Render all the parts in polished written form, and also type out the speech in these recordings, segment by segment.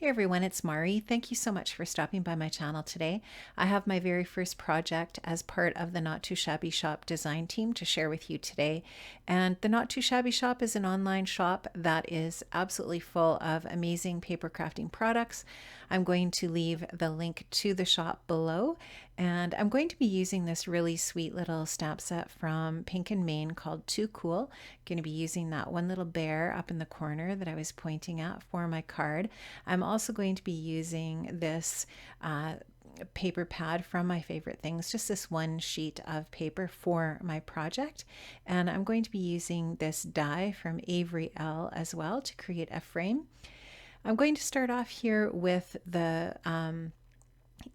Hey everyone, it's Mari. Thank you so much for stopping by my channel today. I have my very first project as part of the Not Too Shabby Shop design team to share with you today. And the Not Too Shabby Shop is an online shop that is absolutely full of amazing paper crafting products. I'm going to leave the link to the shop below, and I'm going to be using this really sweet little stamp set from Pink and Maine called Too Cool. I'm going to be using that one little bear up in the corner that I was pointing at for my card. I'm also going to be using this paper pad from My Favorite Things, just this one sheet of paper for my project. And I'm going to be using this die from Avery L as well to create a frame. I'm going to start off here with the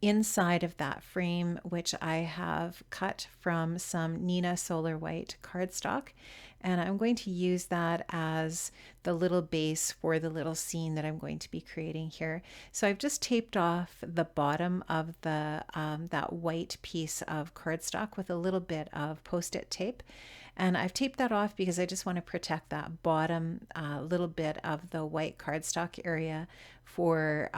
inside of that frame, which I have cut from some Nina Solar White cardstock, and I'm going to use that as the little base for the little scene that I'm going to be creating here. So I've just taped off the bottom of the that white piece of cardstock with a little bit of post-it tape. And I've taped that off because I just want to protect that bottom little bit of the white cardstock area for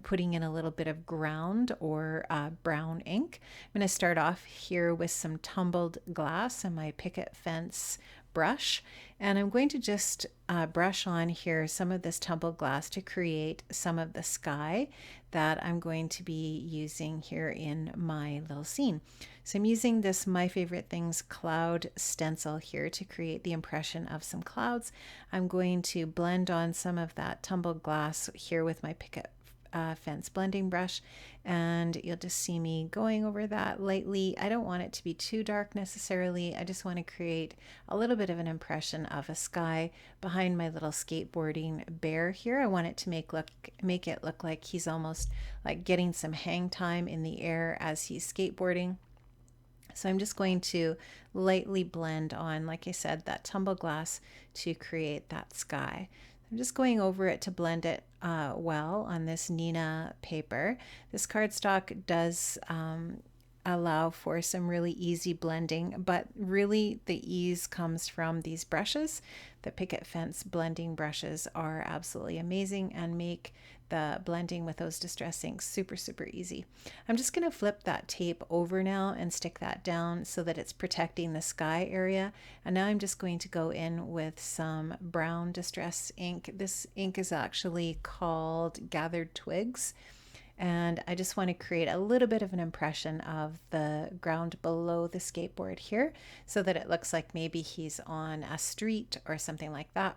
putting in a little bit of ground or brown ink. I'm going to start off here with some tumbled glass and my picket fence brush, and I'm going to just brush on here some of this tumbled glass to create some of the sky that I'm going to be using here in my little scene. So I'm using this My Favorite Things cloud stencil here to create the impression of some clouds. I'm going to blend on some of that tumbled glass here with my picket fence blending brush, and you'll just see me going over that lightly. I don't want it to be too dark necessarily. I just want to create a little bit of an impression of a sky behind my little skateboarding bear here. I want it to make it look like he's almost like getting some hang time in the air as he's skateboarding. So I'm just going to lightly blend on, like I said, that tumbled glass to create that sky. I'm just going over it to blend it well on this Nina paper. This cardstock does allow for some really easy blending, but really the ease comes from these brushes. The Picket Fence blending brushes are absolutely amazing and make the blending with those distress inks super, super easy. I'm just going to flip that tape over now and stick that down so that it's protecting the sky area. And now I'm just going to go in with some brown distress ink. This ink is actually called Gathered Twigs. And I just want to create a little bit of an impression of the ground below the skateboard here so that it looks like maybe he's on a street or something like that,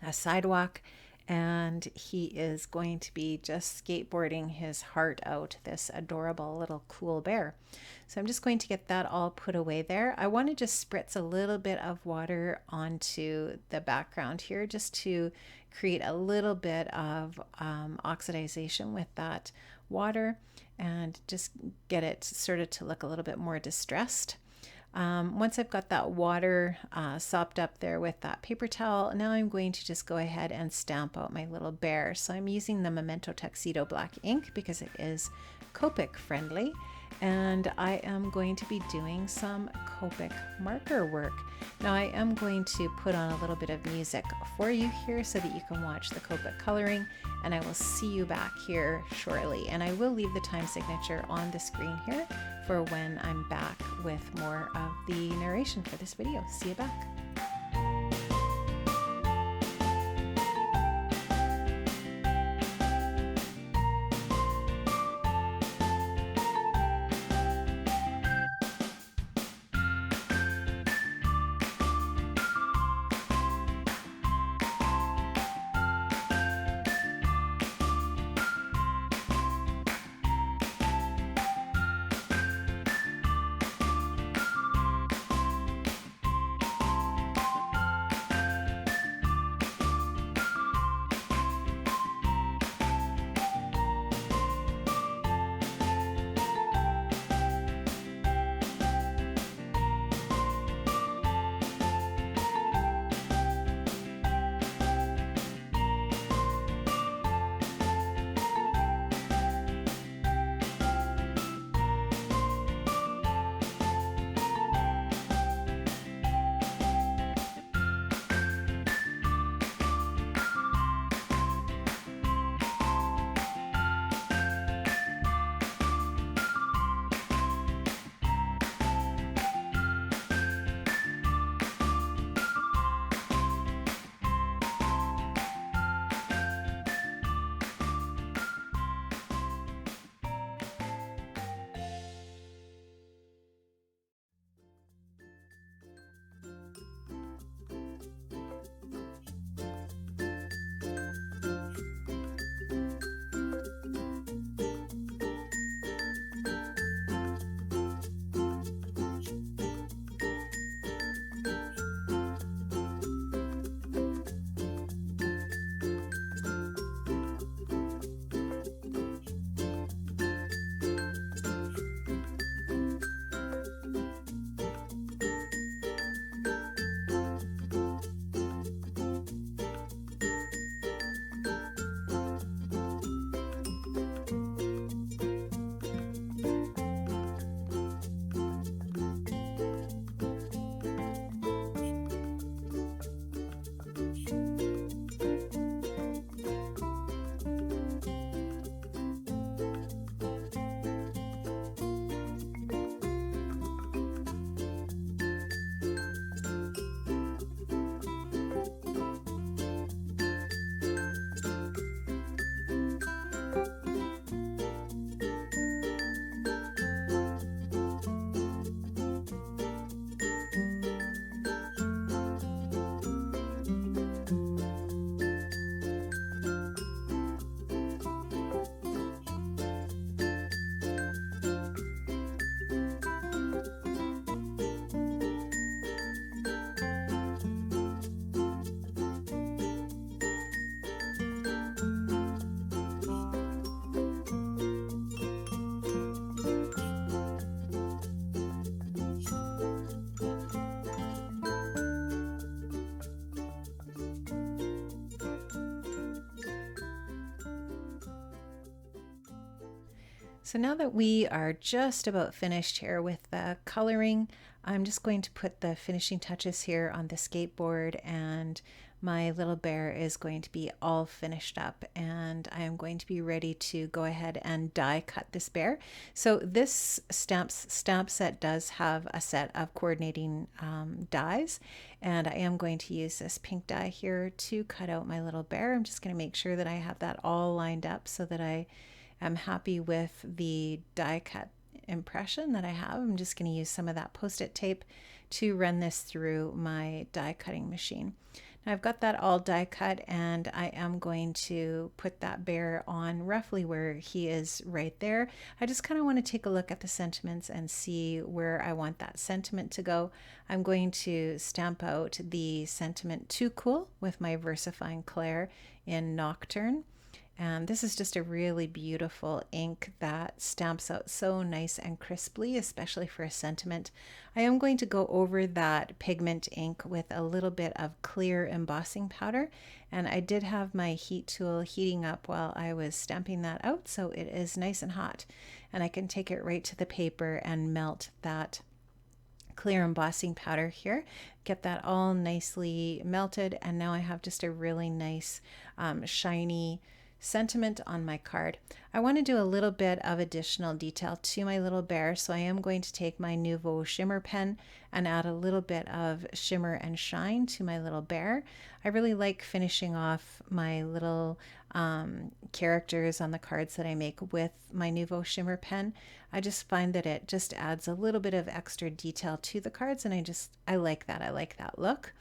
a sidewalk, and he is going to be just skateboarding his heart out, this adorable little cool bear. So I'm just going to get that all put away there. I want to just spritz a little bit of water onto the background here just to create a little bit of oxidization with that water and just get it sort of to look a little bit more distressed. Once I've got that water sopped up there with that paper towel, now I'm going to just go ahead and stamp out my little bear. So I'm using the Memento Tuxedo black ink because it is Copic friendly, and I am going to be doing some Copic marker work. Now I am going to put on a little bit of music for you here so that you can watch the Copic coloring, and I will see you back here shortly. And I will leave the time signature on the screen here for when I'm back with more of the narration for this video. See you back. So now that we are just about finished here with the coloring, I'm just going to put the finishing touches here on the skateboard, and my little bear is going to be all finished up, and I am going to be ready to go ahead and die cut this bear. So this stamp set does have a set of coordinating dies, and I am going to use this pink die here to cut out my little bear. I'm just going to make sure that I have that all lined up so that I'm happy with the die cut impression that I have. I'm just going to use some of that post-it tape to run this through my die cutting machine. Now I've got that all die cut, and I am going to put that bear on roughly where he is right there. I just kind of want to take a look at the sentiments and see where I want that sentiment to go. I'm going to stamp out the sentiment "Too Cool" with my VersaFine Clair in Nocturne. And this is just a really beautiful ink that stamps out so nice and crisply, especially for a sentiment. I am going to go over that pigment ink with a little bit of clear embossing powder, and I did have my heat tool heating up while I was stamping that out, so it is nice and hot, and I can take it right to the paper and melt that clear embossing powder here, get that all nicely melted, and now I have just a really nice shiny sentiment on my card. I want to do a little bit of additional detail to my little bear, so I am going to take my Nouveau shimmer pen and add a little bit of shimmer and shine to my little bear. I really like finishing off my little characters on the cards that I make with my Nouveau shimmer pen. I just find that it just adds a little bit of extra detail to the cards, and I like that. I like that look.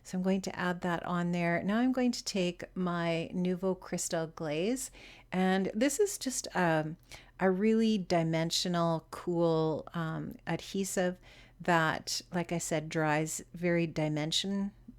So I'm going to add that on there. Now I'm going to take my Nouveau Crystal Glaze, and this is just a really dimensional, cool adhesive that, like I said, dries very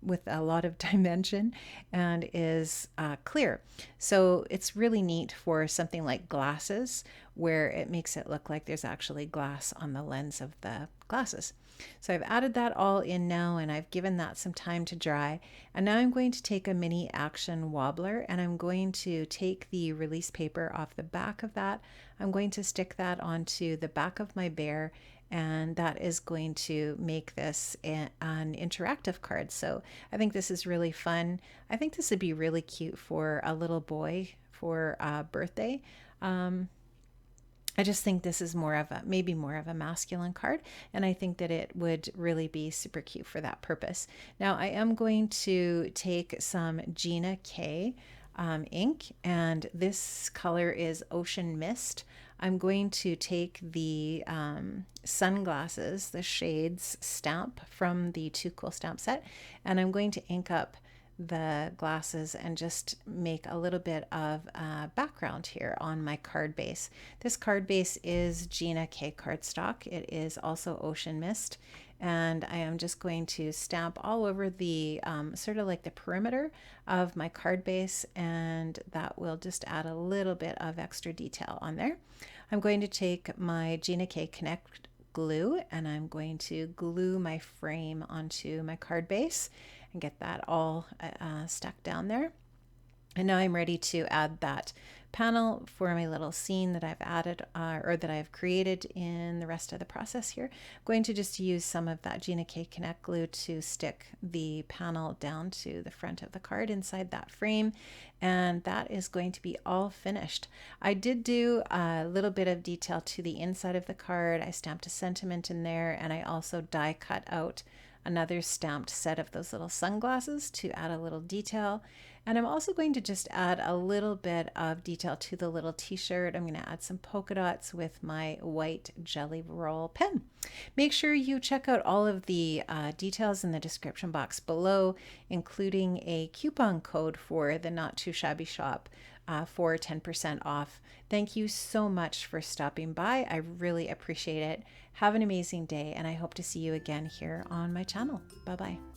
with a lot of dimension and is clear. So it's really neat for something like glasses, where it makes it look like there's actually glass on the lens of the glasses. So I've added that all in now, and I've given that some time to dry. And now I'm going to take a mini action wobbler, and I'm going to take the release paper off the back of that. I'm going to stick that onto the back of my bear, and that is going to make this an interactive card. So I think this is really fun. I think this would be really cute for a little boy for a birthday. I just think this is maybe more of a masculine card, and I think that it would really be super cute for that purpose. Now I am going to take some Gina K ink, and this color is Ocean Mist. I'm going to take the sunglasses, the shades stamp from the Too Cool stamp set, and I'm going to ink up the glasses and just make a little bit of a background here on my card base. This card base is Gina K cardstock. It is also Ocean Mist, and I am just going to stamp all over the sort of like the perimeter of my card base, and that will just add a little bit of extra detail on there. I'm going to take my Gina K Connect glue, and I'm going to glue my frame onto my card base and get that all stuck down there. And now I'm ready to add that panel for my little scene that I've added or that I've created in the rest of the process here. I'm going to just use some of that Gina K Connect glue to stick the panel down to the front of the card inside that frame, and that is going to be all finished. I did do a little bit of detail to the inside of the card. I stamped a sentiment in there, and I also die cut out another stamped set of those little sunglasses to add a little detail. And I'm also going to just add a little bit of detail to the little t-shirt. I'm going to add some polka dots with my white Jelly Roll pen. Make sure you check out all of the details in the description box below, including a coupon code for the Not2Shabby shop for 10% off. Thank you so much for stopping by. I really appreciate it. Have an amazing day, and I hope to see you again here on my channel. Bye-bye.